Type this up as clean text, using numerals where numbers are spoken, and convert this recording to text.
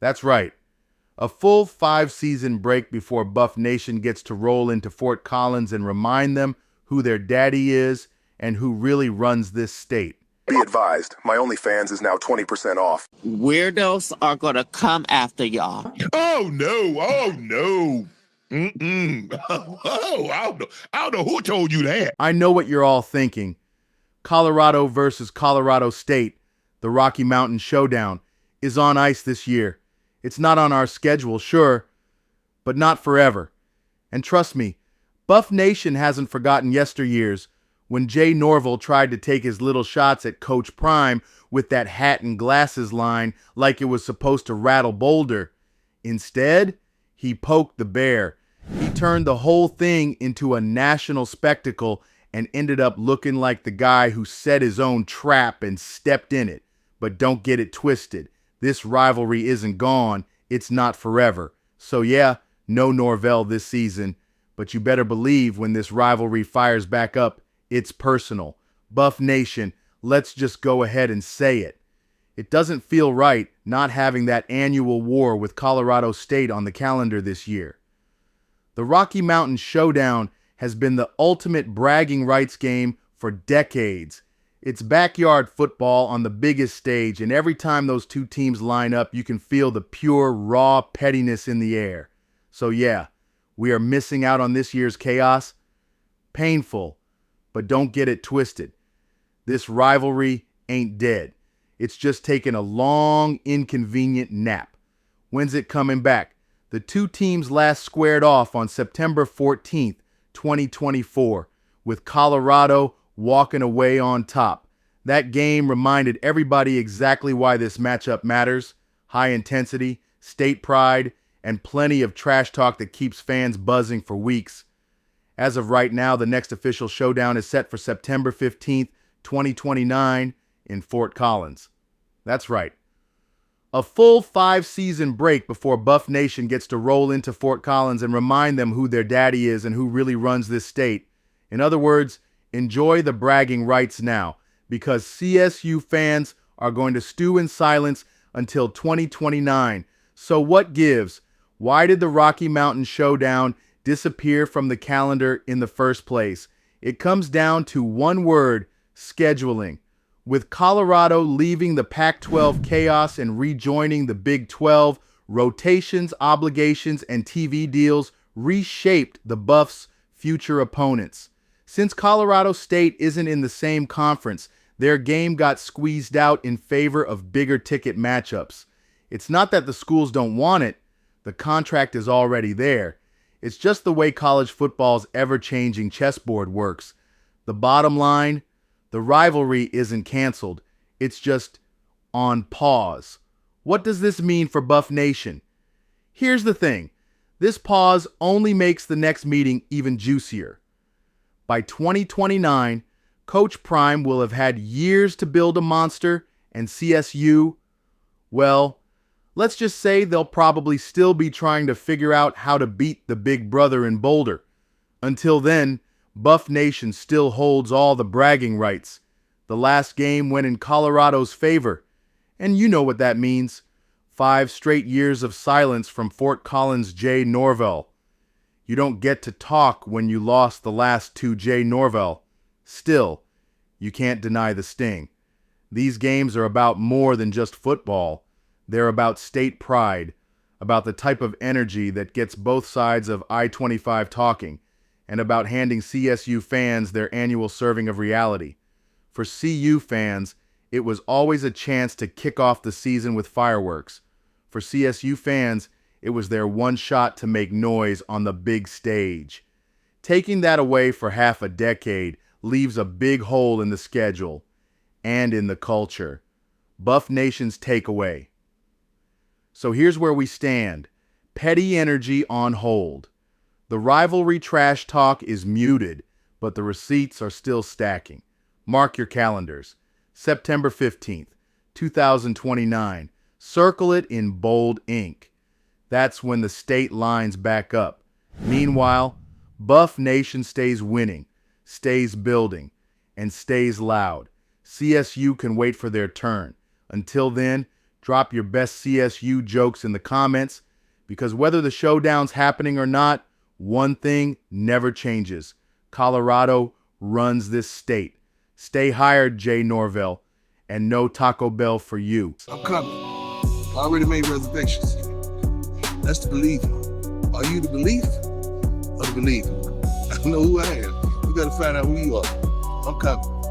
That's right. A full 5-season break before Buff Nation gets to roll into Fort Collins and remind them who their daddy is and who really runs this state. Be advised, my OnlyFans is now 20% off. Weirdos are gonna come after y'all. Oh no! Oh no! Mm-mm. Oh, I don't know who told you that. I know what you're all thinking. Colorado versus Colorado State, the Rocky Mountain Showdown, is on ice this year. It's not on our schedule, sure, but not forever. And trust me, Buff Nation hasn't forgotten yesteryears when Jay Norville tried to take his little shots at Coach Prime with that hat and glasses line like it was supposed to rattle Boulder. Instead, he poked the bear. He turned the whole thing into a national spectacle and ended up looking like the guy who set his own trap and stepped in it. But don't get it twisted. This rivalry isn't gone. It's not forever. So yeah, no Norvell this season. But you better believe when this rivalry fires back up, it's personal. Buff Nation, let's just go ahead and say it. It doesn't feel right not having that annual war with Colorado State on the calendar this year. The Rocky Mountain Showdown has been the ultimate bragging rights game for decades. It's backyard football on the biggest stage, and every time those two teams line up, you can feel the pure, raw pettiness in the air. So yeah, we are missing out on this year's chaos. Painful, but don't get it twisted. This rivalry ain't dead. It's just taken a long, inconvenient nap. When's it coming back? The two teams last squared off on September 14th, 2024, with Colorado walking away on top. That game reminded everybody exactly why this matchup matters. High intensity, state pride, and plenty of trash talk that keeps fans buzzing for weeks. As of right now, the next official showdown is set for September 15th, 2029 in Fort Collins. That's right. A full 5-season break before Buff Nation gets to roll into Fort Collins and remind them who their daddy is and who really runs this state. In other words, enjoy the bragging rights now, because CSU fans are going to stew in silence until 2029. So what gives? Why did the Rocky Mountain Showdown disappear from the calendar in the first place? It comes down to one word: scheduling. With Colorado leaving the Pac-12 chaos and rejoining the Big 12, rotations, obligations, and TV deals reshaped the Buffs' future opponents. Since Colorado State isn't in the same conference, their game got squeezed out in favor of bigger ticket matchups. It's not that the schools don't want it. The contract is already there. It's just the way college football's ever-changing chessboard works. The bottom line: the rivalry isn't canceled. It's just on pause. What does this mean for Buff Nation? Here's the thing. This pause only makes the next meeting even juicier. By 2029, Coach Prime will have had years to build a monster, and CSU, well, let's just say they'll probably still be trying to figure out how to beat the big brother in Boulder. Until then, Buff Nation still holds all the bragging rights. The last game went in Colorado's favor, and you know what that means. 5 straight years of silence from Fort Collins' Jay Norvell. You don't get to talk when you lost the last to Jay Norvell. Still, you can't deny the sting. These games are about more than just football. They're about state pride, about the type of energy that gets both sides of I-25 talking, and about handing CSU fans their annual serving of reality. For CU fans, it was always a chance to kick off the season with fireworks. For CSU fans, it was their one shot to make noise on the big stage. Taking that away for half a decade leaves a big hole in the schedule and in the culture. Buff Nation's takeaway. So here's where we stand. Petty energy on hold. The rivalry trash talk is muted, but the receipts are still stacking. Mark your calendars. September 15th, 2029. Circle it in bold ink. That's when the state lines back up. Meanwhile, Buff Nation stays winning, stays building, and stays loud. CSU can wait for their turn. Until then, Drop your best CSU jokes in the comments, because whether the showdown's happening or not, one thing never changes. Colorado runs this state. Stay hired, Jay Norvell, and no Taco Bell for you. I'm coming. I already made reservations. That's the believer. Are you the belief or the believer? I know who I am. You gotta find out who you are. I'm coming.